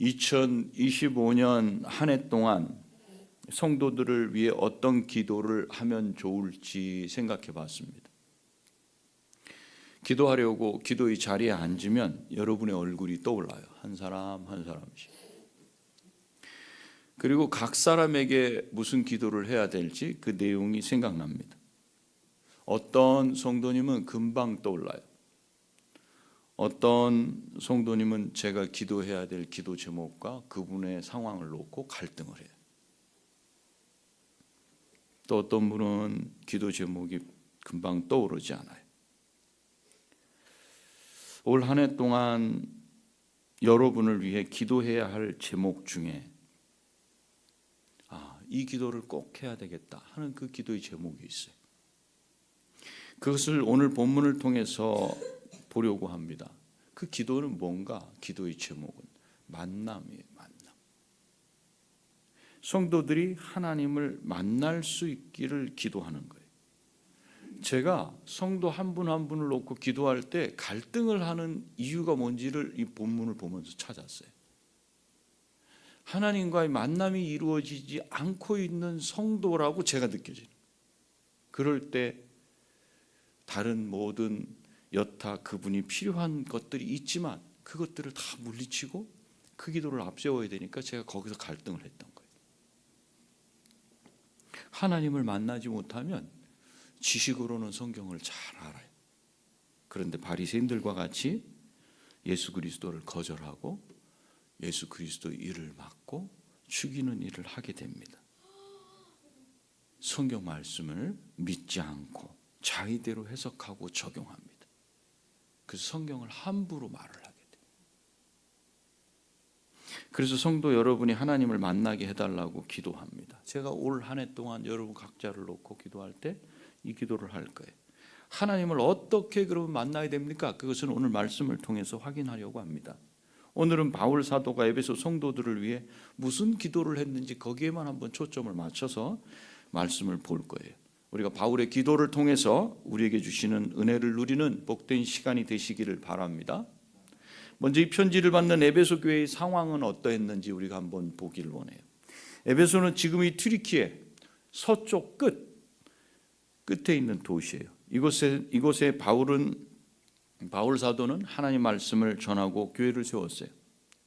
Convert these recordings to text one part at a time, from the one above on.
2025년 한 해 동안 성도들을 위해 어떤 기도를 하면 좋을지 생각해 봤습니다. 기도하려고 기도의 자리에 앉으면 여러분의 얼굴이 떠올라요. 한 사람 한 사람씩. 그리고 각 사람에게 무슨 기도를 해야 될지 그 내용이 생각납니다. 어떤 성도님은 금방 떠올라요. 어떤 성도님은 제가 기도해야 될 기도 제목과 그분의 상황을 놓고 갈등을 해요. 또 어떤 분은 기도 제목이 금방 떠오르지 않아요. 올 한 해 동안 여러분을 위해 기도해야 할 제목 중에 이 기도를 꼭 해야 되겠다 하는 그 기도의 제목이 있어요. 그것을 오늘 본문을 통해서 보려고 합니다. 그 기도는 뭔가? 기도의 제목은 만남이에요. 만남. 성도들이 하나님을 만날 수 있기를 기도하는 거예요. 제가 성도 한 분 한 분을 놓고 기도할 때 갈등을 하는 이유가 뭔지를 이 본문을 보면서 찾았어요. 하나님과의 만남이 이루어지지 않고 있는 성도라고 제가 느껴져요. 그럴 때 다른 모든 여타 그분이 필요한 것들이 있지만 그것들을 다 물리치고 그 기도를 앞세워야 되니까 제가 거기서 갈등을 했던 거예요. 하나님을 만나지 못하면 지식으로는 성경을 잘 알아요. 그런데 바리새인들과 같이 예수 그리스도를 거절하고 예수 그리스도의 일을 막고 죽이는 일을 하게 됩니다. 성경 말씀을 믿지 않고 자의대로 해석하고 적용합니다. 그래서 성경을 함부로 말을 하게 돼요. 그래서 성도 여러분이 하나님을 만나게 해달라고 기도합니다. 제가 올 한 해 동안 여러분 각자를 놓고 기도할 때 이 기도를 할 거예요. 하나님을 어떻게 그러면 만나야 됩니까? 그것은 오늘 말씀을 통해서 확인하려고 합니다. 오늘은 바울 사도가 에베소 성도들을 위해 무슨 기도를 했는지 거기에만 한번 초점을 맞춰서 말씀을 볼 거예요. 우리가 바울의 기도를 통해서 우리에게 주시는 은혜를 누리는 복된 시간이 되시기를 바랍니다. 먼저 이 편지를 받는 에베소 교회의 상황은 어떠했는지 우리가 한번 보기를 원해요. 에베소는 지금 이 튀르키예 서쪽 끝에 있는 도시예요. 이곳에 바울 사도는 하나님 말씀을 전하고 교회를 세웠어요.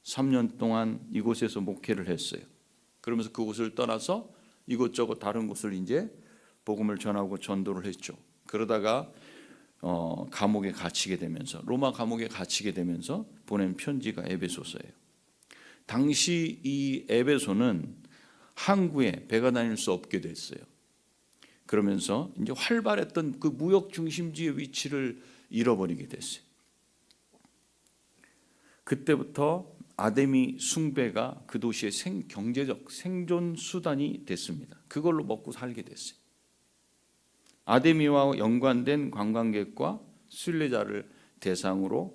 3년 동안 이곳에서 목회를 했어요. 그러면서 그곳을 떠나서 이곳저곳 다른 곳을 이제 복음을 전하고 전도를 했죠. 그러다가 감옥에 갇히게 되면서 로마 감옥에 갇히게 되면서 보낸 편지가 에베소서예요. 당시 이 에베소는 항구에 배가 다닐 수 없게 됐어요. 그러면서 이제 활발했던 그 무역 중심지의 위치를 잃어버리게 됐어요. 그때부터 아데미 숭배가 그 도시의 경제적 생존 수단이 됐습니다. 그걸로 먹고 살게 됐어요. 아데미와 연관된 관광객과 순례자를 대상으로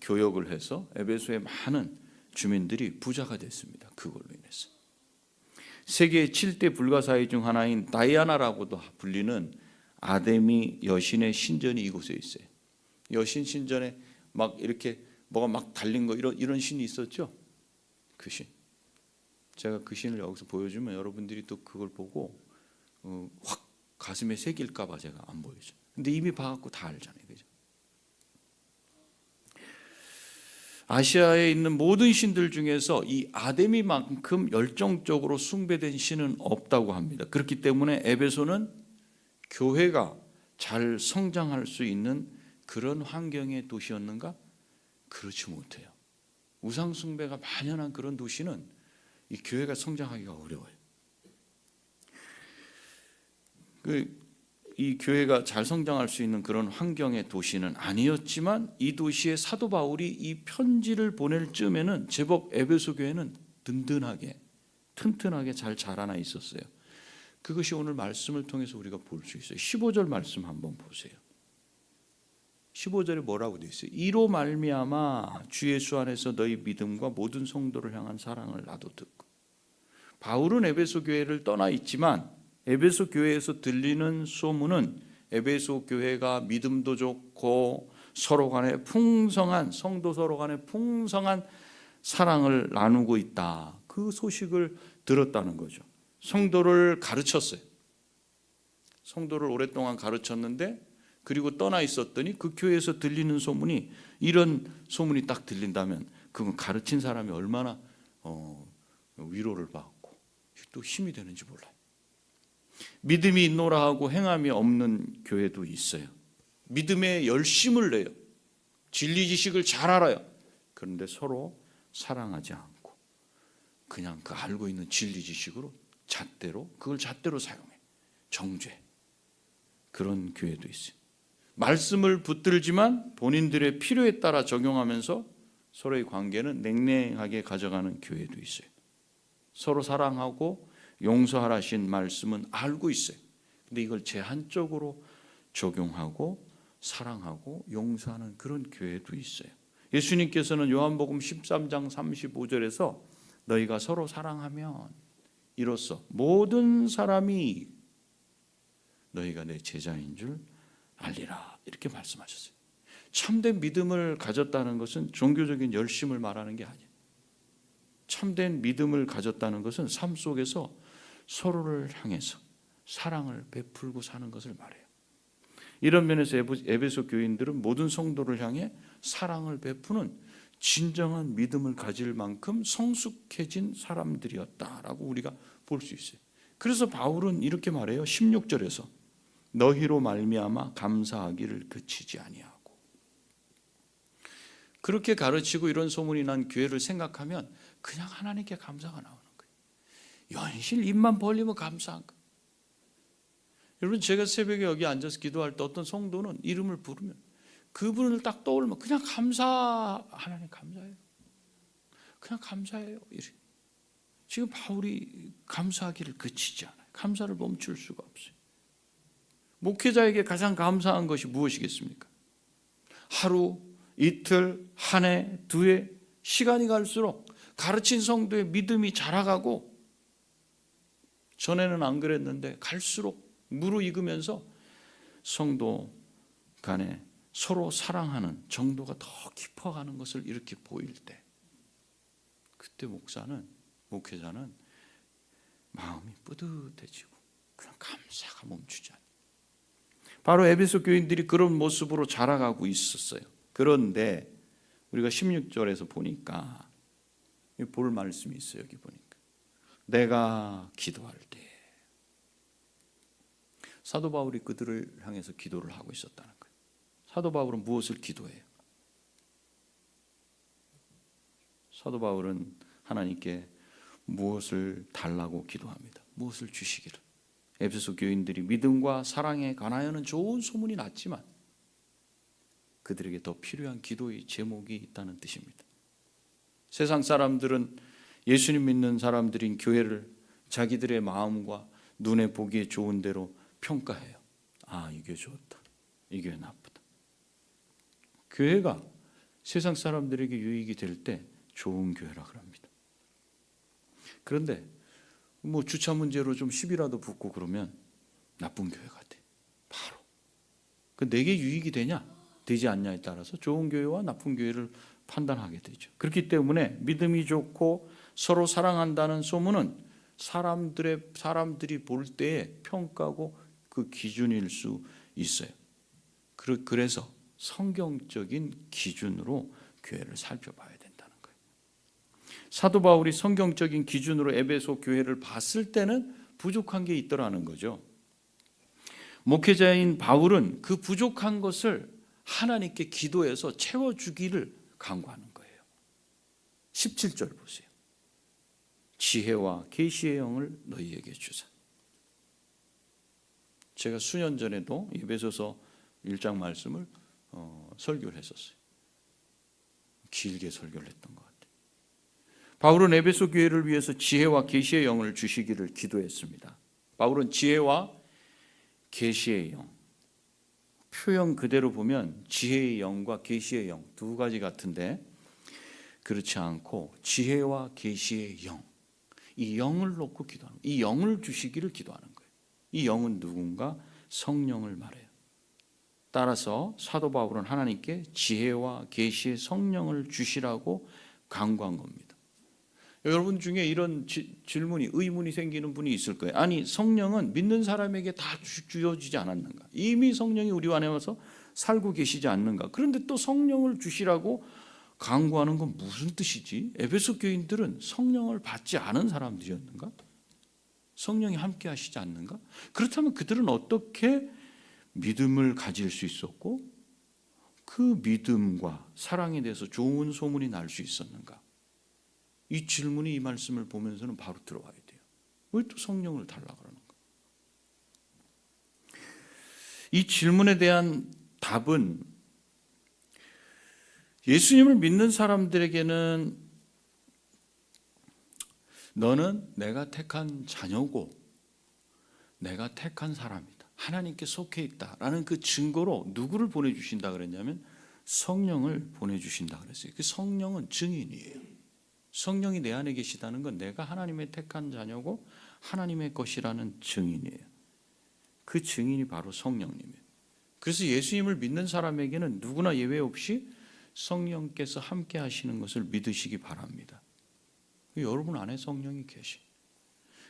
교역을 해서 에베소의 많은 주민들이 부자가 됐습니다. 그걸로 인해서. 세계 7대 불가사의 중 하나인 다이아나라고도 불리는 아데미 여신의 신전이 이곳에 있어요. 여신 신전에 막 이렇게 뭐가 막 달린 거 이런 신이 있었죠. 그 신. 제가 그 신을 여기서 보여주면 여러분들이 또 그걸 보고 확 가슴에 새길까 봐 제가 안 보여줘. 근데 이미 봐갖고 다 알잖아요. 그죠? 아시아에 있는 모든 신들 중에서 이 아데미만큼 열정적으로 숭배된 신은 없다고 합니다. 그렇기 때문에 에베소는 교회가 잘 성장할 수 있는 그런 환경의 도시였는가? 그렇지 못해요. 우상 숭배가 만연한 그런 도시는 이 교회가 성장하기가 어려워요. 이 교회가 잘 성장할 수 있는 그런 환경의 도시는 아니었지만 이 도시에 사도 바울이 이 편지를 보낼 즈음에는 제법 에베소 교회는 든든하게 튼튼하게 잘 자라나 있었어요. 그것이 오늘 말씀을 통해서 우리가 볼 수 있어요. 15절 말씀 한번 보세요. 15절에 뭐라고 되어 있어요? 이로 말미암아 주 예수 안에서 너희 믿음과 모든 성도를 향한 사랑을 나도 듣고. 바울은 에베소 교회를 떠나 있지만 에베소 교회에서 들리는 소문은 에베소 교회가 믿음도 좋고 서로 간에 풍성한 성도 서로 간에 풍성한 사랑을 나누고 있다. 그 소식을 들었다는 거죠. 성도를 가르쳤어요. 성도를 오랫동안 가르쳤는데 그리고 떠나 있었더니 그 교회에서 들리는 소문이, 이런 소문이 딱 들린다면 그건 가르친 사람이 얼마나 위로를 받고 또 힘이 되는지 몰라요. 믿음이 있노라 하고 행함이 없는 교회도 있어요. 믿음에 열심을 내요. 진리 지식을 잘 알아요. 그런데 서로 사랑하지 않고 그냥 그 알고 있는 진리 지식으로 그걸 잣대로 사용해. 정죄. 그런 교회도 있어요. 말씀을 붙들지만 본인들의 필요에 따라 적용하면서 서로의 관계는 냉랭하게 가져가는 교회도 있어요. 서로 사랑하고 용서하라신 말씀은 알고 있어요. 근데 이걸 제한적으로 적용하고 사랑하고 용서하는 그런 교회도 있어요. 예수님께서는 요한복음 13장 35절에서 너희가 서로 사랑하면 이로써 모든 사람이 너희가 내 제자인 줄 알리라, 이렇게 말씀하셨어요. 참된 믿음을 가졌다는 것은 종교적인 열심을 말하는 게 아니에요. 참된 믿음을 가졌다는 것은 삶 속에서 서로를 향해서 사랑을 베풀고 사는 것을 말해요. 이런 면에서 에베소 교인들은 모든 성도를 향해 사랑을 베푸는 진정한 믿음을 가질 만큼 성숙해진 사람들이었다라고 우리가 볼 수 있어요. 그래서 바울은 이렇게 말해요. 16절에서 너희로 말미암아 감사하기를 그치지 아니하고. 그렇게 가르치고 이런 소문이 난 교회를 생각하면 그냥 하나님께 감사가 나오는 거예요. 연실 입만 벌리면 감사한 거예요. 여러분, 제가 새벽에 여기 앉아서 기도할 때 어떤 성도는 이름을 부르면 그분을 딱 떠올리면 그냥 하나님 감사해요. 그냥 감사해요. 이래. 지금 바울이 감사하기를 그치지 않아요. 감사를 멈출 수가 없어요. 목회자에게 가장 감사한 것이 무엇이겠습니까? 하루, 이틀, 한 해, 두 해, 시간이 갈수록 가르친 성도의 믿음이 자라가고, 전에는 안 그랬는데 갈수록 무르익으면서 성도 간에 서로 사랑하는 정도가 더 깊어가는 것을 이렇게 보일 때, 그때 목회자는 마음이 뿌듯해지고 그냥 감사가 멈추지 않아요. 바로 에베소 교인들이 그런 모습으로 자라가고 있었어요. 그런데 우리가 16절에서 보니까 볼 말씀이 있어요. 여기 보니까 내가 기도할 때, 사도 바울이 그들을 향해서 기도를 하고 있었다는 거예요. 사도 바울은 무엇을 기도해요? 사도 바울은 하나님께 무엇을 달라고 기도합니다. 무엇을 주시기를. 에베소 교인들이 믿음과 사랑에 관하여는 좋은 소문이 났지만 그들에게 더 필요한 기도의 제목이 있다는 뜻입니다. 세상 사람들은 예수님 믿는 사람들인 교회를 자기들의 마음과 눈에 보기에 좋은 대로 평가해요. 아, 이 교회 좋다, 이 교회 나쁘다. 교회가 세상 사람들에게 유익이 될 때 좋은 교회라 그럽니다. 그런데 주차 문제로 좀 시비라도 붙고 그러면 나쁜 교회가 돼. 바로. 내게 유익이 되냐 되지 않냐에 따라서 좋은 교회와 나쁜 교회를 판단하게 되죠. 그렇기 때문에 믿음이 좋고 서로 사랑한다는 소문은 사람들이 볼 때의 평가고 그 기준일 수 있어요. 그래서 성경적인 기준으로 교회를 살펴봐야 된다는 거예요. 사도 바울이 성경적인 기준으로 에베소 교회를 봤을 때는 부족한 게 있더라는 거죠. 목회자인 바울은 그 부족한 것을 하나님께 기도해서 채워주기를 간구하는 거예요. 17절 보세요. 지혜와 계시의 영을 너희에게 주사. 제가 수년 전에도 에베소서 1장 말씀을 설교를 했었어요. 길게 설교를 했던 것 같아요. 바울은 에베소 교회를 위해서 지혜와 계시의 영을 주시기를 기도했습니다. 바울은 지혜와 계시의 영, 표현 그대로 보면 지혜의 영과 계시의 영 두 가지 같은데 그렇지 않고 지혜와 계시의 영, 이 영을 놓고 기도하는 거예요. 이 영을 주시기를 기도하는 거예요. 이 영은 누군가? 성령을 말해요. 따라서 사도 바울은 하나님께 지혜와 계시의 성령을 주시라고 간구한 겁니다. 여러분 중에 이런 질문이 의문이 생기는 분이 있을 거예요. 아니 성령은 믿는 사람에게 다 주어지지 않았는가? 이미 성령이 우리 안에 와서 살고 계시지 않는가? 그런데 또 성령을 주시라고 간구하는 건 무슨 뜻이지? 에베소 교인들은 성령을 받지 않은 사람들이었는가? 성령이 함께 하시지 않는가? 그렇다면 그들은 어떻게 믿음을 가질 수 있었고 그 믿음과 사랑에 대해서 좋은 소문이 날 수 있었는가? 이 질문이 이 말씀을 보면서는 바로 들어와야 돼요. 왜 또 성령을 달라 그러는가? 이 질문에 대한 답은 예수님을 믿는 사람들에게는 너는 내가 택한 자녀고 내가 택한 사람이다. 하나님께 속해 있다라는 그 증거로 누구를 보내주신다 그랬냐면 성령을 보내주신다 그랬어요. 그 성령은 증인이에요. 성령이 내 안에 계시다는 건 내가 하나님의 택한 자녀고 하나님의 것이라는 증인이에요. 그 증인이 바로 성령님이에요. 그래서 예수님을 믿는 사람에게는 누구나 예외 없이 성령께서 함께 하시는 것을 믿으시기 바랍니다. 여러분 안에 성령이 계시.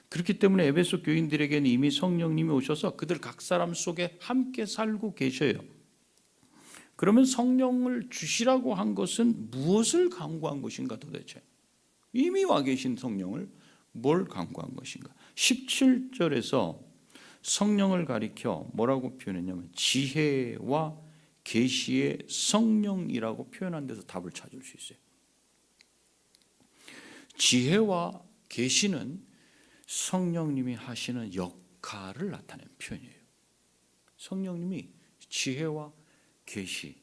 그렇기 때문에 에베소 교인들에게는 이미 성령님이 오셔서 그들 각 사람 속에 함께 살고 계셔요. 그러면 성령을 주시라고 한 것은 무엇을 간구한 것인가 도대체? 이미 와 계신 성령을 뭘 간구한 것인가? 17절에서 성령을 가리켜 뭐라고 표현했냐면 지혜와 계시의 성령이라고 표현한 데서 답을 찾을 수 있어요. 지혜와 계시는 성령님이 하시는 역할을 나타내는 표현이에요. 성령님이 지혜와 계시,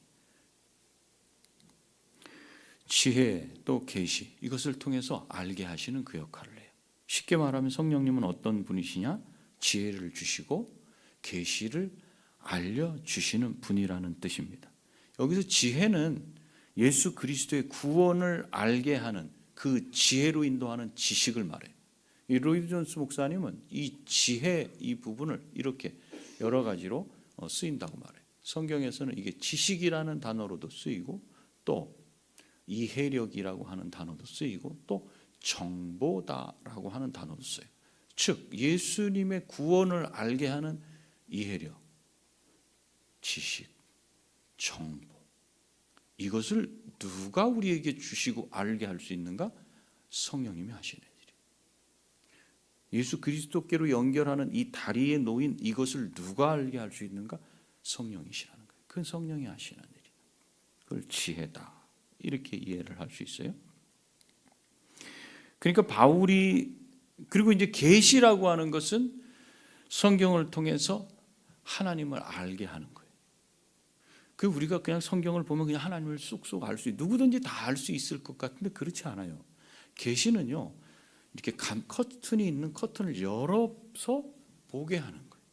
지혜 또 계시 이것을 통해서 알게 하시는 그 역할을 해요. 쉽게 말하면 성령님은 어떤 분이시냐? 지혜를 주시고 계시를 알려주시는 분이라는 뜻입니다. 여기서 지혜는 예수 그리스도의 구원을 알게 하는 그 지혜로 인도하는 지식을 말해요. 이 로이드 존스 목사님은 이 지혜 이 부분을 이렇게 여러 가지로 쓰인다고 말해요. 성경에서는 이게 지식이라는 단어로도 쓰이고 또 이해력이라고 하는 단어도 쓰이고 또 정보다라고 하는 단어도 써요. 즉 예수님의 구원을 알게 하는 이해력, 지식, 정보 이것을 누가 우리에게 주시고 알게 할 수 있는가? 성령님이 하시는 일이에요. 예수 그리스도께로 연결하는 이 다리에 놓인 이것을 누가 알게 할 수 있는가? 성령이시라는 거예요. 그 성령이 하시는 일이에요. 그걸 지혜다 이렇게 이해를 할 수 있어요. 그러니까 바울이 그리고 이제 계시라고 하는 것은 성경을 통해서 하나님을 알게 하는 거예요. 그 우리가 그냥 성경을 보면 그냥 하나님을 쏙쏙 알 수 있어요. 누구든지 다 알 수 있을 것 같은데 그렇지 않아요. 계시는요 이렇게 커튼이 있는 커튼을 열어서 보게 하는 거예요.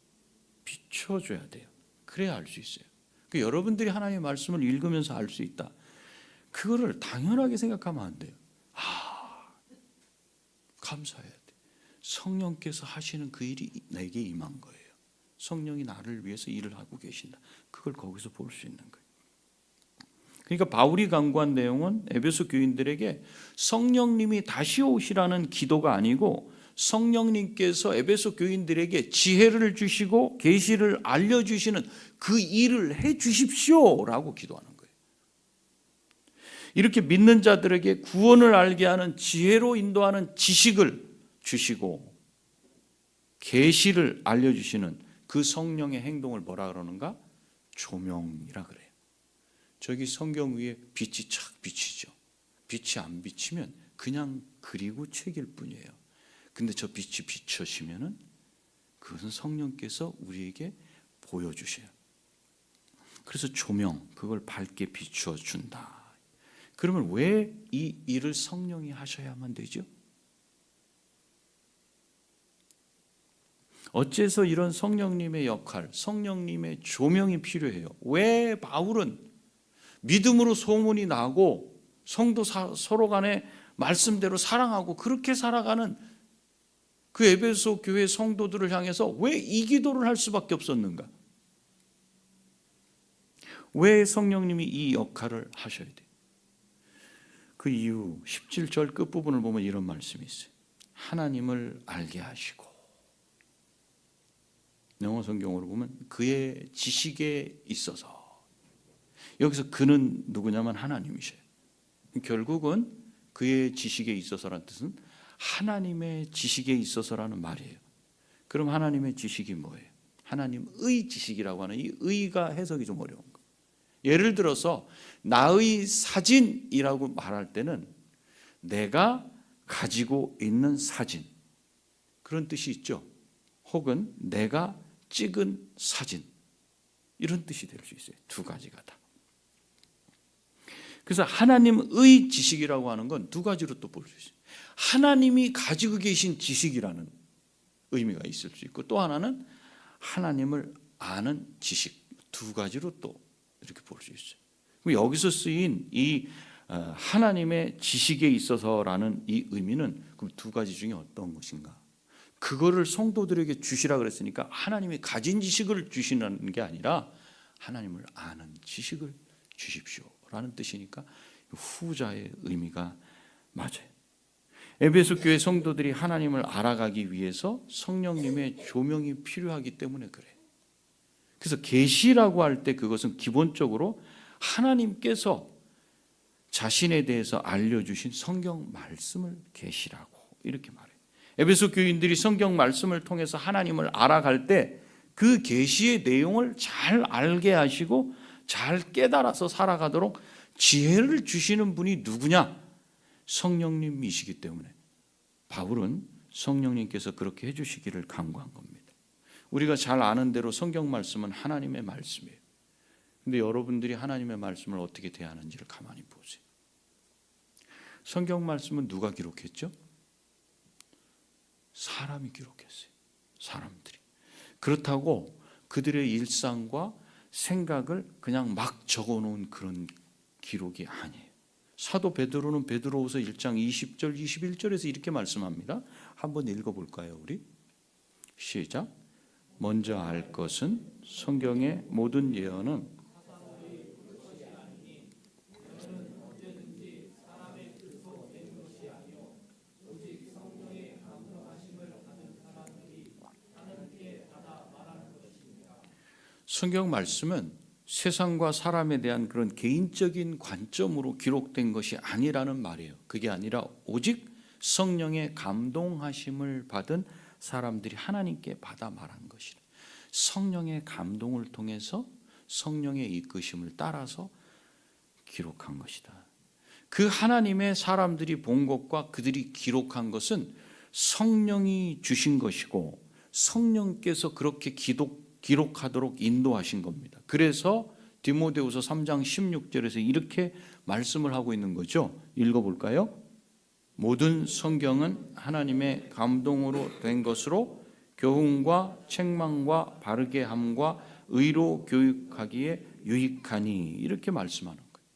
비춰줘야 돼요. 그래야 알 수 있어요. 그 여러분들이 하나님의 말씀을 읽으면서 알 수 있다. 그거를 당연하게 생각하면 안 돼요. 감사해야 돼. 성령께서 하시는 그 일이 내게 임한 거예요. 성령이 나를 위해서 일을 하고 계신다. 그걸 거기서 볼 수 있는 거예요. 그러니까 바울이 간구한 내용은 에베소 교인들에게 성령님이 다시 오시라는 기도가 아니고 성령님께서 에베소 교인들에게 지혜를 주시고 계시를 알려주시는 그 일을 해 주십시오라고 기도하는 거예요. 이렇게 믿는 자들에게 구원을 알게 하는 지혜로 인도하는 지식을 주시고 계시를 알려주시는 그 성령의 행동을 뭐라 그러는가? 조명이라 그래요. 저기 성경 위에 빛이 착 비치죠. 빛이 안 비치면 그냥 그리고 책일 뿐이에요. 근데 저 빛이 비춰지면은 그것은 성령께서 우리에게 보여주셔요. 그래서 조명, 그걸 밝게 비추어 준다. 그러면 왜 이 일을 성령이 하셔야만 되죠? 어째서 이런 성령님의 역할, 성령님의 조명이 필요해요? 왜 바울은 믿음으로 소문이 나고 성도 서로 간에 말씀대로 사랑하고 그렇게 살아가는 그 에베소 교회 성도들을 향해서 왜 이 기도를 할 수밖에 없었는가? 왜 성령님이 이 역할을 하셔야 돼요? 그 이후 17절 끝부분을 보면 이런 말씀이 있어요. 하나님을 알게 하시고, 영어 성경으로 보면 그의 지식에 있어서, 여기서 그는 누구냐면 하나님이셔요. 결국은 그의 지식에 있어서라는 뜻은 하나님의 지식에 있어서라는 말이에요. 그럼 하나님의 지식이 뭐예요? 하나님의 지식이라고 하는 이 의가 해석이 좀 어려운 거예요. 예를 들어서 나의 사진이라고 말할 때는 내가 가지고 있는 사진, 그런 뜻이 있죠. 혹은 내가 찍은 사진, 이런 뜻이 될 수 있어요. 두 가지가 다. 그래서 하나님의 지식이라고 하는 건 두 가지로 또 볼 수 있어요. 하나님이 가지고 계신 지식이라는 의미가 있을 수 있고, 또 하나는 하나님을 아는 지식, 두 가지로 또 이렇게 볼 수 있어요. 그럼 여기서 쓰인 이 하나님의 지식에 있어서라는 이 의미는 그럼 두 가지 중에 어떤 것인가? 그거를 성도들에게 주시라 그랬으니까 하나님이 가진 지식을 주시는 게 아니라 하나님을 아는 지식을 주십시오라는 뜻이니까 후자의 의미가 맞아요. 에베소 교회 성도들이 하나님을 알아가기 위해서 성령님의 조명이 필요하기 때문에 그래요. 그래서 계시라고 할 때 그것은 기본적으로 하나님께서 자신에 대해서 알려주신 성경 말씀을 계시라고 이렇게 말해요. 에베소 교인들이 성경 말씀을 통해서 하나님을 알아갈 때 그 계시의 내용을 잘 알게 하시고 잘 깨달아서 살아가도록 지혜를 주시는 분이 누구냐? 성령님이시기 때문에 바울은 성령님께서 그렇게 해주시기를 간구한 겁니다. 우리가 잘 아는 대로 성경 말씀은 하나님의 말씀이에요. 근데 여러분들이 하나님의 말씀을 어떻게 대하는지를 가만히 보세요. 성경 말씀은 누가 기록했죠? 사람이 기록했어요. 사람들이. 그렇다고 그들의 일상과 생각을 그냥 막 적어놓은 그런 기록이 아니에요. 사도 베드로는 베드로후서 1장 20절 21절에서 이렇게 말씀합니다. 한번 읽어볼까요, 우리? 시작. 먼저 알 것은 성경의 모든 예언은 성경 말씀은 세상과 사람에 대한 그런 개인적인 관점으로 기록된 것이 아니라는 말이에요. 그게 아니라 오직 성령의 감동하심을 받은 사람들이 하나님께 받아 말한 것이라. 성령의 감동을 통해서 성령의 이끄심을 따라서 기록한 것이다. 그 하나님의 사람들이 본 것과 그들이 기록한 것은 성령이 주신 것이고 성령께서 그렇게 기록하도록 인도하신 겁니다. 그래서 디모데후서 3장 16절에서 이렇게 말씀을 하고 있는 거죠. 읽어볼까요? 모든 성경은 하나님의 감동으로 된 것으로 교훈과 책망과 바르게 함과 의로 교육하기에 유익하니, 이렇게 말씀하는 거예요.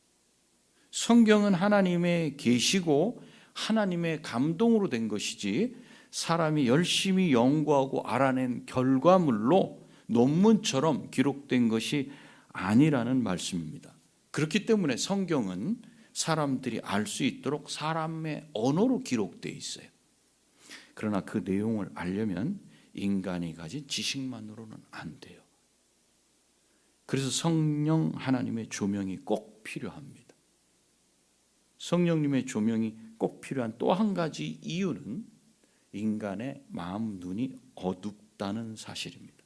성경은 하나님의 계시고 하나님의 감동으로 된 것이지 사람이 열심히 연구하고 알아낸 결과물로 논문처럼 기록된 것이 아니라는 말씀입니다. 그렇기 때문에 성경은 사람들이 알 수 있도록 사람의 언어로 기록되어 있어요. 그러나 그 내용을 알려면 인간이 가진 지식만으로는 안 돼요. 그래서 성령 하나님의 조명이 꼭 필요합니다. 성령님의 조명이 꼭 필요한 또 한 가지 이유는 인간의 마음 눈이 어둡다는 사실입니다.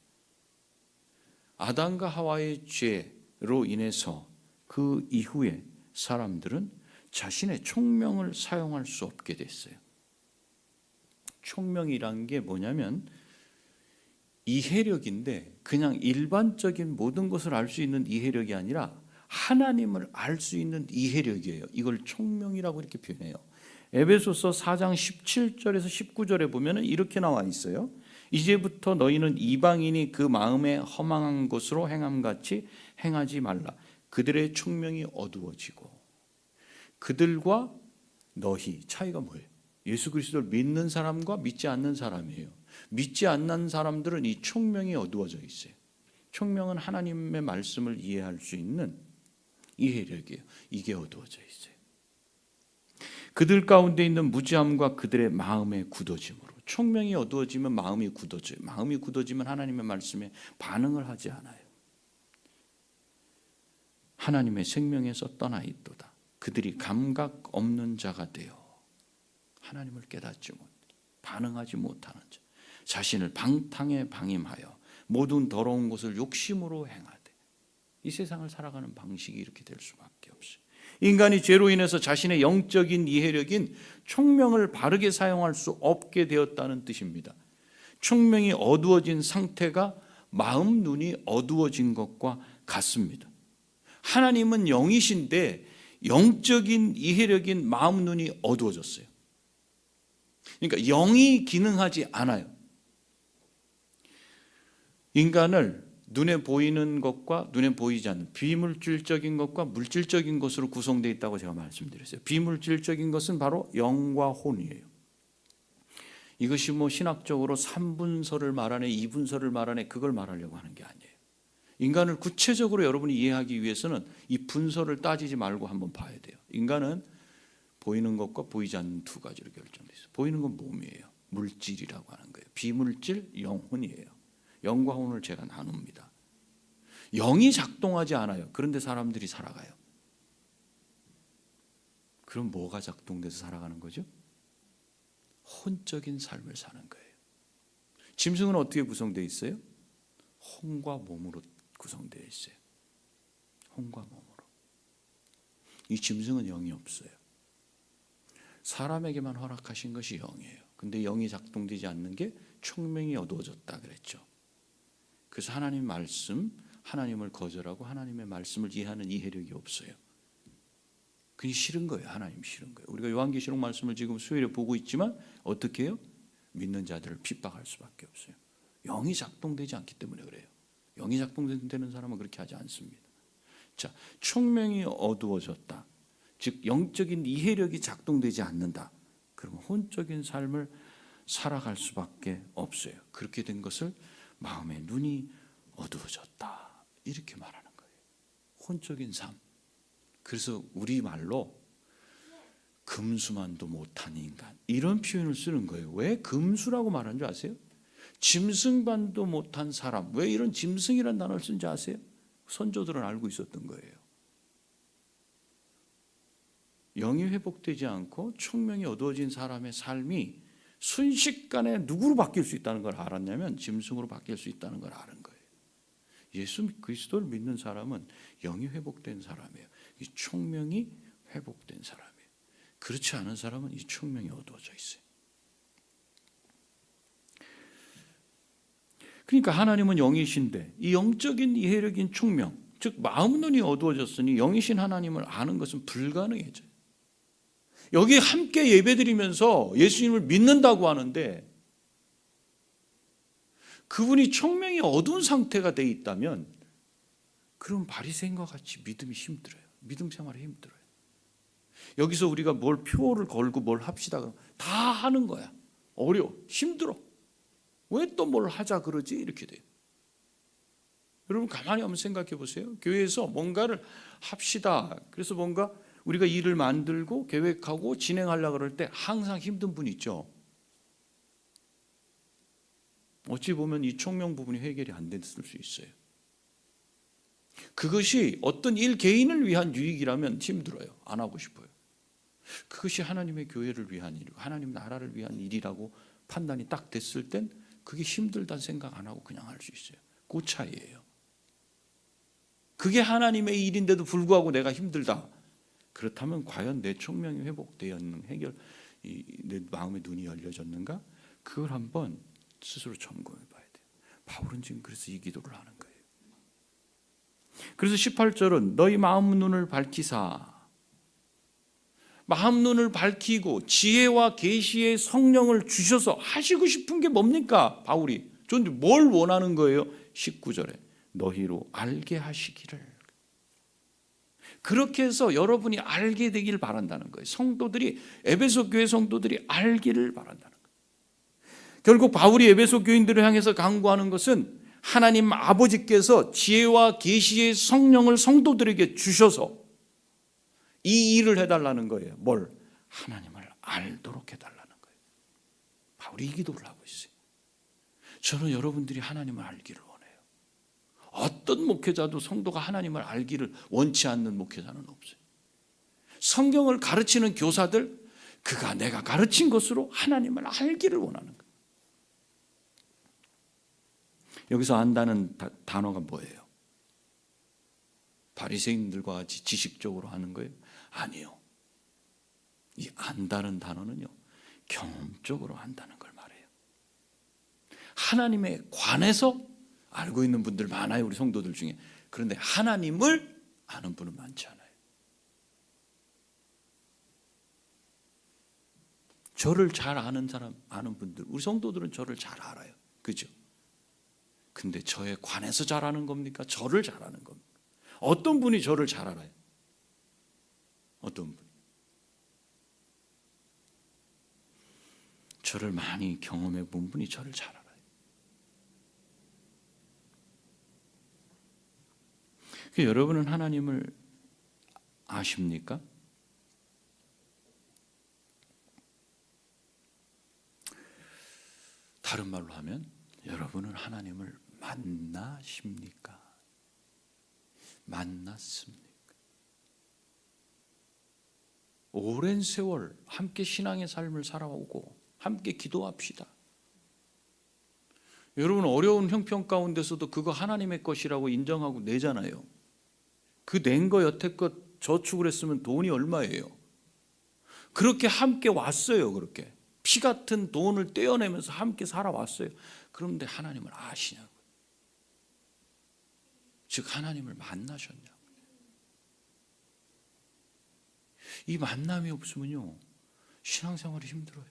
아담과 하와의 죄로 인해서 그 이후에 사람들은 자신의 총명을 사용할 수 없게 됐어요. 총명이란 게 뭐냐면 이해력인데 그냥 일반적인 모든 것을 알 수 있는 이해력이 아니라 하나님을 알 수 있는 이해력이에요. 이걸 총명이라고 이렇게 표현해요. 에베소서 4장 17절에서 19절에 보면 이렇게 나와 있어요. 이제부터 너희는 이방인이 그 마음에 허망한 것으로 행함같이 행하지 말라. 그들의 총명이 어두워지고. 그들과 너희 차이가 뭐예요? 예수 그리스도를 믿는 사람과 믿지 않는 사람이에요. 믿지 않는 사람들은 이 총명이 어두워져 있어요. 총명은 하나님의 말씀을 이해할 수 있는 이해력이에요. 이게 어두워져 있어요. 그들 가운데 있는 무지함과 그들의 마음의 굳어짐으로. 총명이 어두워지면 마음이 굳어져요. 마음이 굳어지면 하나님의 말씀에 반응을 하지 않아요. 하나님의 생명에서 떠나 있도다. 그들이 감각 없는 자가 되어 하나님을 깨닫지 못, 반응하지 못하는 자, 자신을 방탕에 방임하여 모든 더러운 것을 욕심으로 행하되. 이 세상을 살아가는 방식이 이렇게 될 수밖에 없어요. 인간이 죄로 인해서 자신의 영적인 이해력인 총명을 바르게 사용할 수 없게 되었다는 뜻입니다. 총명이 어두워진 상태가 마음 눈이 어두워진 것과 같습니다. 하나님은 영이신데 영적인 이해력인 마음 눈이 어두워졌어요. 그러니까 영이 기능하지 않아요. 인간을 눈에 보이는 것과 눈에 보이지 않는 비물질적인 것과 물질적인 것으로 구성되어 있다고 제가 말씀드렸어요. 비물질적인 것은 바로 영과 혼이에요. 이것이 신학적으로 3분설을 말하네 2분설을 말하네 그걸 말하려고 하는 게 아니에요. 인간을 구체적으로 여러분이 이해하기 위해서는 이 분설을 따지지 말고 한번 봐야 돼요. 인간은 보이는 것과 보이지 않는 두 가지로 결정되어 있어요. 보이는 건 몸이에요. 물질이라고 하는 거예요. 비물질, 영혼이에요. 영과 혼을 제가 나눕니다. 영이 작동하지 않아요. 그런데 사람들이 살아가요. 그럼 뭐가 작동돼서 살아가는 거죠? 혼적인 삶을 사는 거예요. 짐승은 어떻게 구성되어 있어요? 혼과 몸으로 구성되어 있어요. 혼과 몸으로. 이 짐승은 영이 없어요. 사람에게만 허락하신 것이 영이에요. 근데 영이 작동되지 않는 게 총명이 어두워졌다 그랬죠. 그래서 하나님 말씀, 하나님을 거절하고 하나님의 말씀을 이해하는 이해력이 없어요. 그게 싫은 거예요. 하나님 싫은 거예요. 우리가 요한계시록 말씀을 지금 수요일에 보고 있지만 어떻게 해요? 믿는 자들을 핍박할 수밖에 없어요. 영이 작동되지 않기 때문에 그래요. 영이 작동되는 사람은 그렇게 하지 않습니다. 자, 총명이 어두워졌다. 즉 영적인 이해력이 작동되지 않는다. 그러면 혼적인 삶을 살아갈 수밖에 없어요. 그렇게 된 것을 마음의 눈이 어두워졌다 이렇게 말하는 거예요. 혼적인 삶. 그래서 우리말로 금수만도 못한 인간 이런 표현을 쓰는 거예요. 왜 금수라고 말하는 줄 아세요? 짐승반도 못한 사람. 왜 이런 짐승이라는 단어를 쓴지 아세요? 선조들은 알고 있었던 거예요. 영이 회복되지 않고 총명이 어두워진 사람의 삶이 순식간에 누구로 바뀔 수 있다는 걸 알았냐면 짐승으로 바뀔 수 있다는 걸 아는 거예요. 예수 그리스도를 믿는 사람은 영이 회복된 사람이에요. 이 총명이 회복된 사람이에요. 그렇지 않은 사람은 이 총명이 어두워져 있어요. 그러니까 하나님은 영이신데 이 영적인 이해력인 총명, 즉 마음 눈이 어두워졌으니 영이신 하나님을 아는 것은 불가능해져요. 여기 함께 예배드리면서 예수님을 믿는다고 하는데 그분이 총명이 어두운 상태가 돼 있다면 그럼 바리새인과 같이 믿음이 힘들어요. 믿음 생활이 힘들어요. 여기서 우리가 뭘 표를 걸고 뭘 합시다 그러면 다 하는 거야. 어려워. 힘들어. 왜 또 뭘 하자 그러지? 이렇게 돼요. 여러분 가만히 한번 생각해 보세요. 교회에서 뭔가를 합시다. 그래서 뭔가 우리가 일을 만들고 계획하고 진행하려고 그럴 때 항상 힘든 분 있죠. 어찌 보면 이 총명 부분이 해결이 안 됐을 수 있어요. 그것이 어떤 일 개인을 위한 유익이라면 힘들어요. 안 하고 싶어요. 그것이 하나님의 교회를 위한 일이고 하나님 나라를 위한 일이라고 판단이 딱 됐을 땐 그게 힘들다는 생각 안 하고 그냥 할 수 있어요. 그 차이예요. 그게 하나님의 일인데도 불구하고 내가 힘들다. 그렇다면 과연 내 총명이 회복되었는가, 내 마음의 눈이 열려졌는가? 그걸 한번 스스로 점검해 봐야 돼요. 바울은 지금 그래서 이 기도를 하는 거예요. 그래서 18절은 너희 마음 눈을 밝히사. 마음 눈을 밝히고 지혜와 계시의 성령을 주셔서 하시고 싶은 게 뭡니까? 바울이 전 뭘 원하는 거예요? 19절에 너희로 알게 하시기를. 그렇게 해서 여러분이 알게 되길 바란다는 거예요. 성도들이 에베소 교회 성도들이 알기를 바란다는 거예요. 결국 바울이 에베소 교인들을 향해서 강구하는 것은 하나님 아버지께서 지혜와 계시의 성령을 성도들에게 주셔서 이 일을 해달라는 거예요. 뭘? 하나님을 알도록 해달라는 거예요. 바울이 이 기도를 하고 있어요. 저는 여러분들이 하나님을 알기를 원해요. 어떤 목회자도 성도가 하나님을 알기를 원치 않는 목회자는 없어요. 성경을 가르치는 교사들, 그가 내가 가르친 것으로 하나님을 알기를 원하는 거예요. 여기서 안다는 단어가 뭐예요? 바리새인들과 같이 지식적으로 하는 거예요? 아니요. 이 안다는 단어는요, 경험적으로 안다는 걸 말해요. 하나님에 관해서 알고 있는 분들 많아요, 우리 성도들 중에. 그런데 하나님을 아는 분은 많지 않아요. 저를 잘 아는 사람, 아는 분들, 우리 성도들은 저를 잘 알아요. 그죠? 근데 저에 관해서 잘 아는 겁니까? 저를 잘 아는 겁니까? 어떤 분이 저를 잘 알아요? 어떤 분? 저를 많이 경험해 본 분이 저를 잘 알아요. 여러분은 하나님을 아십니까? 다른 말로 하면 여러분은 하나님을 만나십니까? 만났습니까? 오랜 세월 함께 신앙의 삶을 살아오고 함께 기도합시다. 여러분 어려운 형편 가운데서도 그거 하나님의 것이라고 인정하고 내잖아요. 그 낸 거 여태껏 저축을 했으면 돈이 얼마예요? 그렇게 함께 왔어요. 그렇게 피 같은 돈을 떼어내면서 함께 살아왔어요. 그런데 하나님을 아시냐고요. 즉 하나님을 만나셨냐고요. 이 만남이 없으면요, 신앙생활이 힘들어요.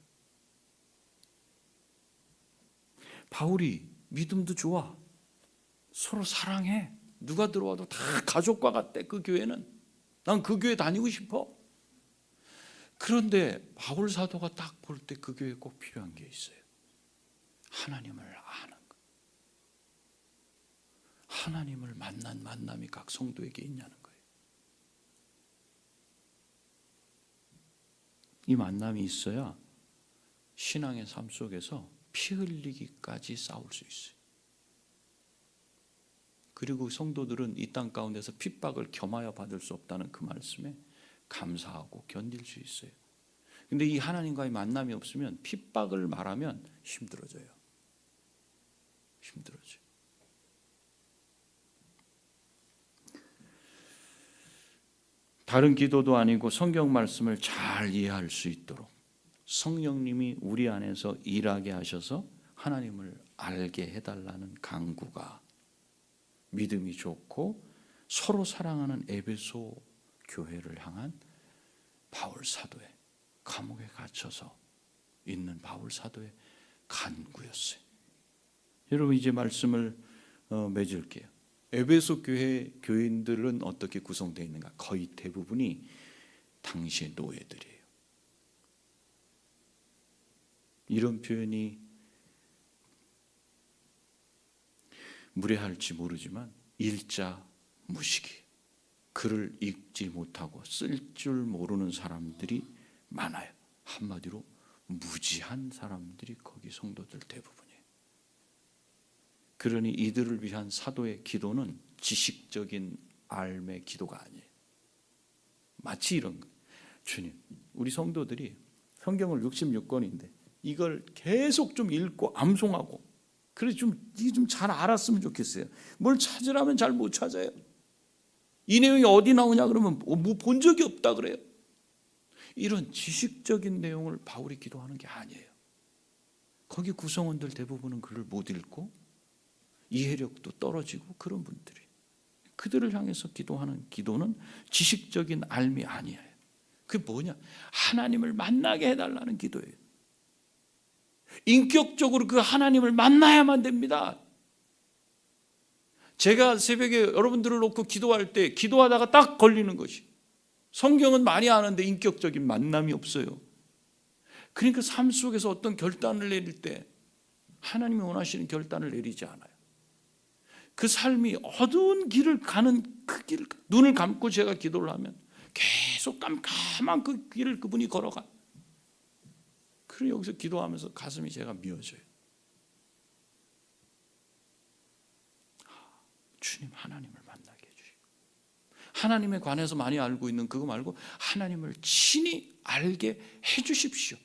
바울이 믿음도 좋아, 서로 사랑해, 누가 들어와도 다 가족과 같대. 그 교회는 난 그 교회 다니고 싶어. 그런데 바울 사도가 딱 볼 때 그 교회에 꼭 필요한 게 있어요. 하나님을 아는 것. 하나님을 만난 만남이 각 성도에게 있냐는 거예요. 이 만남이 있어야 신앙의 삶 속에서 피 흘리기까지 싸울 수 있어요. 그리고 성도들은 이 땅 가운데서 핍박을 겸하여 받을 수 없다는 그 말씀에 감사하고 견딜 수 있어요. 근데 이 하나님과의 만남이 없으면 핍박을 말하면 힘들어져요. 힘들어져요. 다른 기도도 아니고 성경 말씀을 잘 이해할 수 있도록 성령님이 우리 안에서 일하게 하셔서 하나님을 알게 해달라는 간구가 믿음이 좋고 서로 사랑하는 에베소 교회를 향한 바울 사도의 감옥에 갇혀서 있는 바울 사도의 간구였어요. 여러분 이제 말씀을 맺을게요. 에베소 교회 교인들은 어떻게 구성되어 있는가? 거의 대부분이 당시의 노예들이에요. 이런 표현이 무례할지 모르지만 일자 무식이, 글을 읽지 못하고 쓸 줄 모르는 사람들이 많아요. 한마디로 무지한 사람들이 거기 성도들 대부분이에요. 그러니 이들을 위한 사도의 기도는 지식적인 알의 기도가 아니에요. 마치 이런 거예요. 주님, 우리 성도들이 성경을 66권인데 이걸 계속 좀 읽고 암송하고 그래 좀 잘 알았으면 좋겠어요. 뭘 찾으라면 잘 못 찾아요. 이 내용이 어디 나오냐 그러면 뭐 본 적이 없다 그래요. 이런 지식적인 내용을 바울이 기도하는 게 아니에요. 거기 구성원들 대부분은 글을 못 읽고 이해력도 떨어지고 그런 분들이, 그들을 향해서 기도하는 기도는 지식적인 알미 아니에요. 그게 뭐냐? 하나님을 만나게 해달라는 기도예요. 인격적으로 그 하나님을 만나야만 됩니다. 제가 새벽에 여러분들을 놓고 기도할 때 기도하다가 딱 걸리는 것이, 성경은 많이 아는데 인격적인 만남이 없어요. 그러니까 삶 속에서 어떤 결단을 내릴 때 하나님이 원하시는 결단을 내리지 않아요. 그 삶이 어두운 길을 가는 그 길을 눈을 감고 제가 기도를 하면 계속 깜깜한 그 길을 그분이 걸어가. 그리고 여기서 기도하면서 가슴이 제가 미어져요. 주님, 하나님을 만나게 해주시고, 하나님에 관해서 많이 알고 있는 그거 말고 하나님을 친히 알게 해주십시오.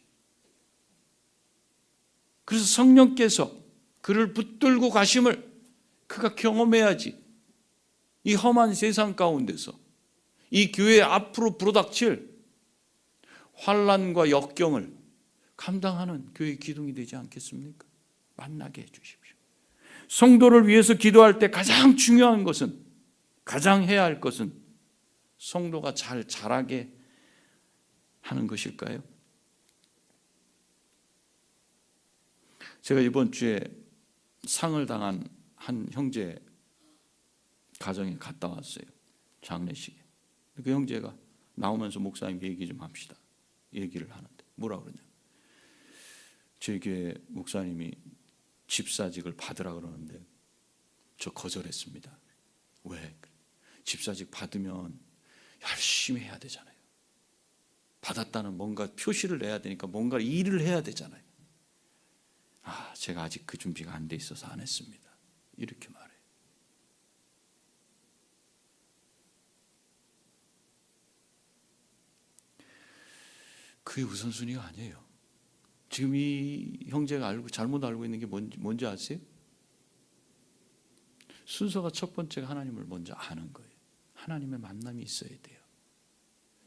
그래서 성령께서 그를 붙들고 가심을 그가 경험해야지 이 험한 세상 가운데서 이 교회 앞으로 부르닥칠 환난과 역경을 감당하는 교회의 기둥이 되지 않겠습니까? 만나게 해주십시오. 성도를 위해서 기도할 때 가장 중요한 것은, 가장 해야 할 것은 성도가 잘 자라게 하는 것일까요? 제가 이번 주에 상을 당한 한 형제 가정에 갔다 왔어요. 장례식에. 그 형제가 나오면서 목사님 얘기 좀 합시다. 얘기를 하는데 뭐라 그러냐. 저희 교회 목사님이 집사직을 받으라 그러는데 저 거절했습니다. 왜? 집사직 받으면 열심히 해야 되잖아요. 받았다는 뭔가 표시를 내야 되니까 뭔가 일을 해야 되잖아요. 제가 아직 그 준비가 안 돼 있어서 안 했습니다. 이렇게 말해요. 그게 우선순위가 아니에요. 지금 이 형제가 잘못 알고 있는 게 뭔지 아세요? 순서가 첫 번째가 하나님을 먼저 아는 거예요. 하나님의 만남이 있어야 돼요.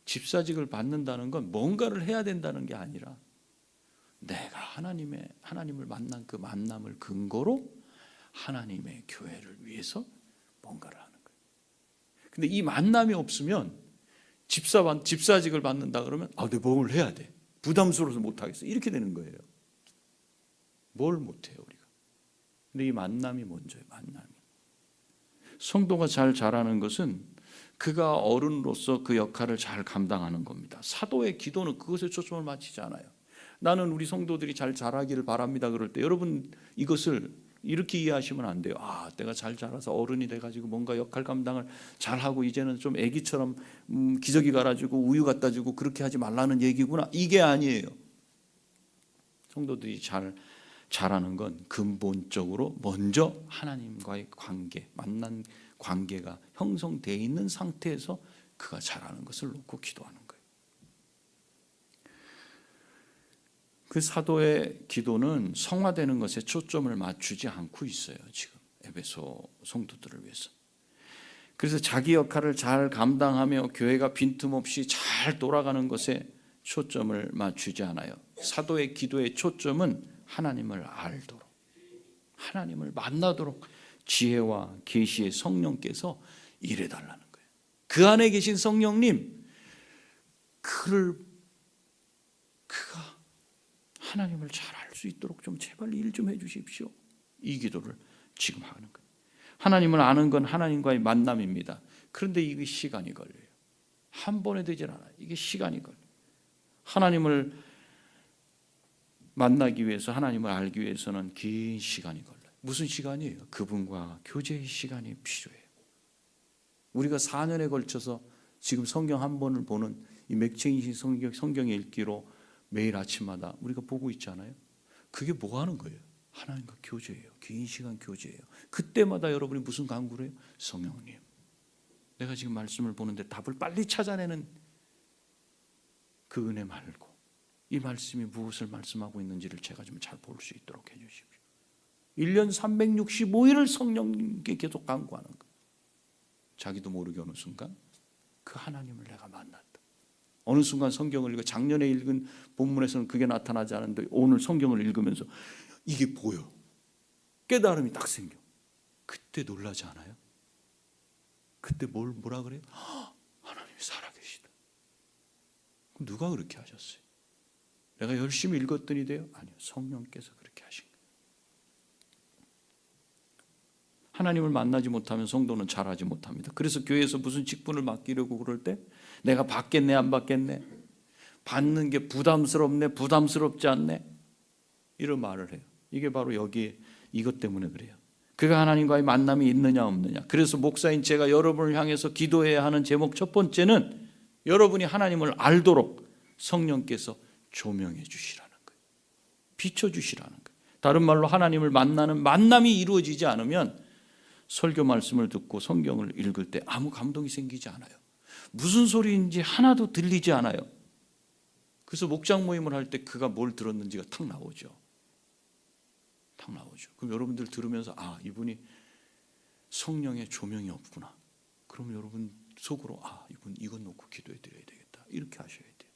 집사직을 받는다는 건 뭔가를 해야 된다는 게 아니라 내가 하나님을 만난 그 만남을 근거로 하나님의 교회를 위해서 뭔가를 하는 거예요. 근데 이 만남이 없으면 집사직을 받는다 그러면 내가 뭘 해야 돼. 부담스러워서 못하겠어. 이렇게 되는 거예요. 뭘 못해요 우리가. 근데 이 만남이 먼저예요. 만남이. 성도가 잘 자라는 것은 그가 어른으로서 그 역할을 잘 감당하는 겁니다. 사도의 기도는 그것에 초점을 맞추지 않아요. 나는 우리 성도들이 잘 자라기를 바랍니다 그럴 때 여러분 이것을 이렇게 이해하시면 안 돼요. 내가 잘 자라서 어른이 돼가지고 뭔가 역할 감당을 잘하고 이제는 좀 애기처럼 기저귀 갈아주고 우유 갖다 주고 그렇게 하지 말라는 얘기구나. 이게 아니에요. 성도들이 자라는 건 근본적으로 먼저 하나님과의 관계, 만난 관계가 형성되어 있는 상태에서 그가 자라는 것을 놓고 기도하는 거예요. 그 사도의 기도는 성화되는 것에 초점을 맞추지 않고 있어요. 지금 에베소 성도들을 위해서. 그래서 자기 역할을 잘 감당하며 교회가 빈틈없이 잘 돌아가는 것에 초점을 맞추지 않아요. 사도의 기도의 초점은 하나님을 알도록, 하나님을 만나도록 지혜와 계시의 성령께서 일해달라는 거예요. 그 안에 계신 성령님, 그가 하나님을 잘 알 수 있도록 좀 제발 일 좀 해주십시오. 이 기도를 지금 하는 거예요. 하나님을 아는 건 하나님과의 만남입니다. 그런데 이게 시간이 걸려요. 한 번에 되질 않아요. 이게 시간이 걸려요. 하나님을 만나기 위해서, 하나님을 알기 위해서는 긴 시간이 걸려요. 무슨 시간이에요? 그분과 교제의 시간이 필요해요. 우리가 4년에 걸쳐서 지금 성경 한 번을 보는 이 맥체인식 성경의 읽기로 매일 아침마다 우리가 보고 있잖아요. 그게 뭐 하는 거예요? 하나님과 교제예요. 긴 시간 교제예요. 그때마다 여러분이 무슨 간구를 해요? 성령님, 내가 지금 말씀을 보는데 답을 빨리 찾아내는 그 은혜 말고 이 말씀이 무엇을 말씀하고 있는지를 제가 좀 잘 볼 수 있도록 해주십시오. 1년 365일을 성령님께 계속 간구하는 거예요. 자기도 모르게 어느 순간 그 하나님을 내가 만났다. 어느 순간 성경을 읽어, 작년에 읽은 본문에서는 그게 나타나지 않았는데 오늘 성경을 읽으면서 이게 보여. 깨달음이 딱 생겨. 그때 놀라지 않아요? 그때 뭐라 그래요? 하나님이 살아계시다. 그럼 누가 그렇게 하셨어요? 내가 열심히 읽었더니 돼요? 아니요, 성령께서 그렇게 하신 거예요. 하나님을 만나지 못하면 성도는 자라지 못합니다. 그래서 교회에서 무슨 직분을 맡기려고 그럴 때 내가 받겠네 안 받겠네, 받는 게 부담스럽네 부담스럽지 않네, 이런 말을 해요. 이게 바로 여기 이것 때문에 그래요. 그가 하나님과의 만남이 있느냐 없느냐. 그래서 목사인 제가 여러분을 향해서 기도해야 하는 제목 첫 번째는 여러분이 하나님을 알도록 성령께서 조명해 주시라는 거예요. 비춰주시라는 거예요. 다른 말로 하나님을 만나는 만남이 이루어지지 않으면 설교 말씀을 듣고 성경을 읽을 때 아무 감동이 생기지 않아요. 무슨 소리인지 하나도 들리지 않아요. 그래서 목장 모임을 할 때 그가 뭘 들었는지가 탁 나오죠. 탁 나오죠. 그럼 여러분들 들으면서 아, 이분이 성령의 조명이 없구나. 그럼 여러분 속으로 아, 이건 놓고 기도해 드려야 되겠다. 이렇게 하셔야 돼요.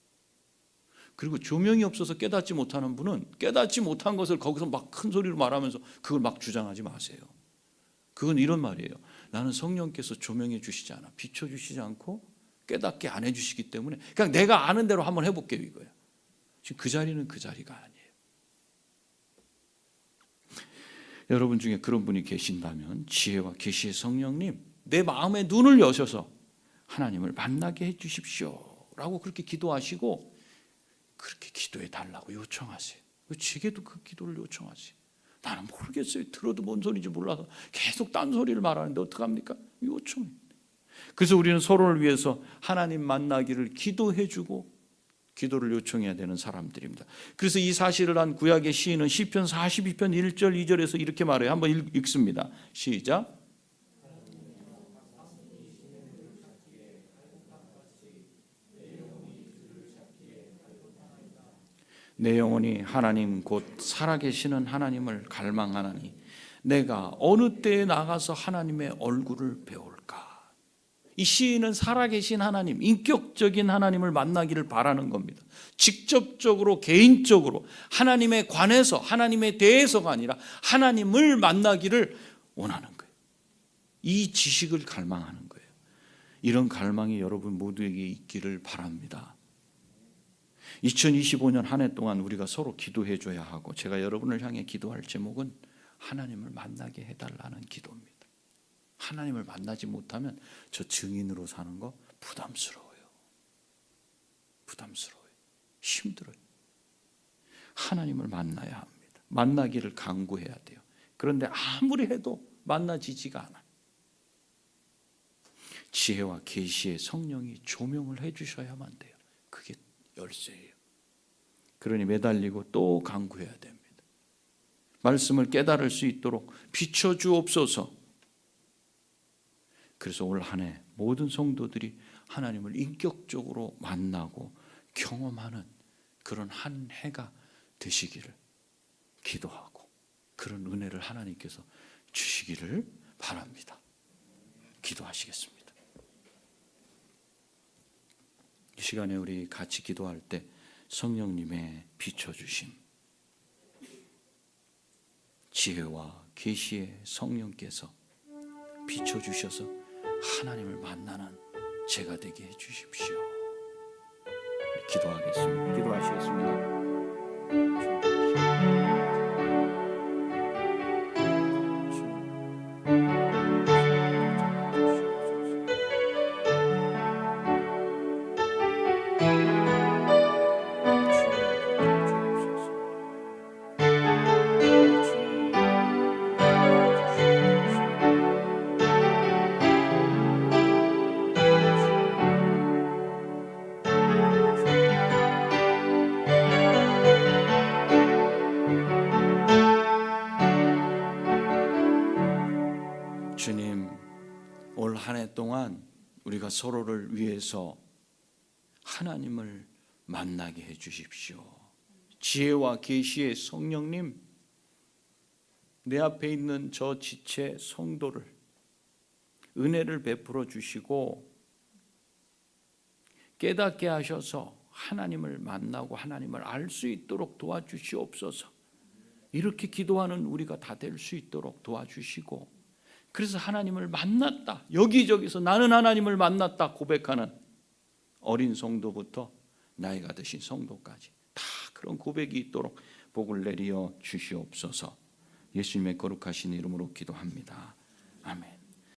그리고 조명이 없어서 깨닫지 못하는 분은 깨닫지 못한 것을 거기서 막 큰 소리로 말하면서 그걸 막 주장하지 마세요. 그건 이런 말이에요. 나는 성령께서 조명해 주시지 않아. 비춰 주시지 않고 깨닫게 안 해주시기 때문에 그냥 내가 아는 대로 한번 해볼게요, 이거야. 지금 그 자리는 그 자리가 아니에요. 여러분 중에 그런 분이 계신다면 지혜와 계시의 성령님, 내 마음의 눈을 여셔서 하나님을 만나게 해 주십시오 라고 그렇게 기도하시고 그렇게 기도해 달라고 요청하세요. 제게도 그 기도를 요청하세요. 나는 모르겠어요. 들어도 뭔 소리인지 몰라서 계속 딴소리를 말하는데 어떡합니까? 요청해. 그래서 우리는 서로를 위해서 하나님 만나기를 기도해주고 기도를 요청해야 되는 사람들입니다. 그래서 이 사실을 한 구약의 시인은 시편 42편 1절 2절에서 이렇게 말해요. 한번 읽습니다. 시작. 내 영혼이 하나님 곧 살아계시는 하나님을 갈망하나니 내가 어느 때에 나가서 하나님의 얼굴을 배울까. 이 시인은 살아계신 하나님, 인격적인 하나님을 만나기를 바라는 겁니다. 직접적으로 개인적으로 하나님에 관해서 하나님에 대해서가 아니라 하나님을 만나기를 원하는 거예요. 이 지식을 갈망하는 거예요. 이런 갈망이 여러분 모두에게 있기를 바랍니다. 2025년 한 해 동안 우리가 서로 기도해 줘야 하고 제가 여러분을 향해 기도할 제목은 하나님을 만나게 해달라는 기도입니다. 하나님을 만나지 못하면 저 증인으로 사는 거 부담스러워요. 부담스러워요. 힘들어요. 하나님을 만나야 합니다. 만나기를 간구해야 돼요. 그런데 아무리 해도 만나지지가 않아요. 지혜와 계시의 성령이 조명을 해주셔야만 돼요. 그게 열쇠예요. 그러니 매달리고 또 간구해야 됩니다. 말씀을 깨달을 수 있도록 비춰주옵소서. 그래서 올 한 해 모든 성도들이 하나님을 인격적으로 만나고 경험하는 그런 한 해가 되시기를 기도하고 그런 은혜를 하나님께서 주시기를 바랍니다. 기도하시겠습니다. 이 시간에 우리 같이 기도할 때 성령님의 비춰주심, 지혜와 계시의 성령께서 비춰주셔서 하나님을 만나는 제가 되게 해주십시오. 기도하겠습니다. 기도하시겠습니다. 주님, 올 한 해 동안 우리가 서로를 위해서 하나님을 만나게 해 주십시오. 지혜와 계시의 성령님, 내 앞에 있는 저 지체 성도를 은혜를 베풀어 주시고 깨닫게 하셔서 하나님을 만나고 하나님을 알 수 있도록 도와주시옵소서. 이렇게 기도하는 우리가 다 될 수 있도록 도와주시고, 그래서 하나님을 만났다, 여기저기서 나는 하나님을 만났다 고백하는 어린 성도부터 나이가 드신 성도까지 다 그런 고백이 있도록 복을 내리어 주시옵소서. 예수님의 거룩하신 이름으로 기도합니다. 아멘.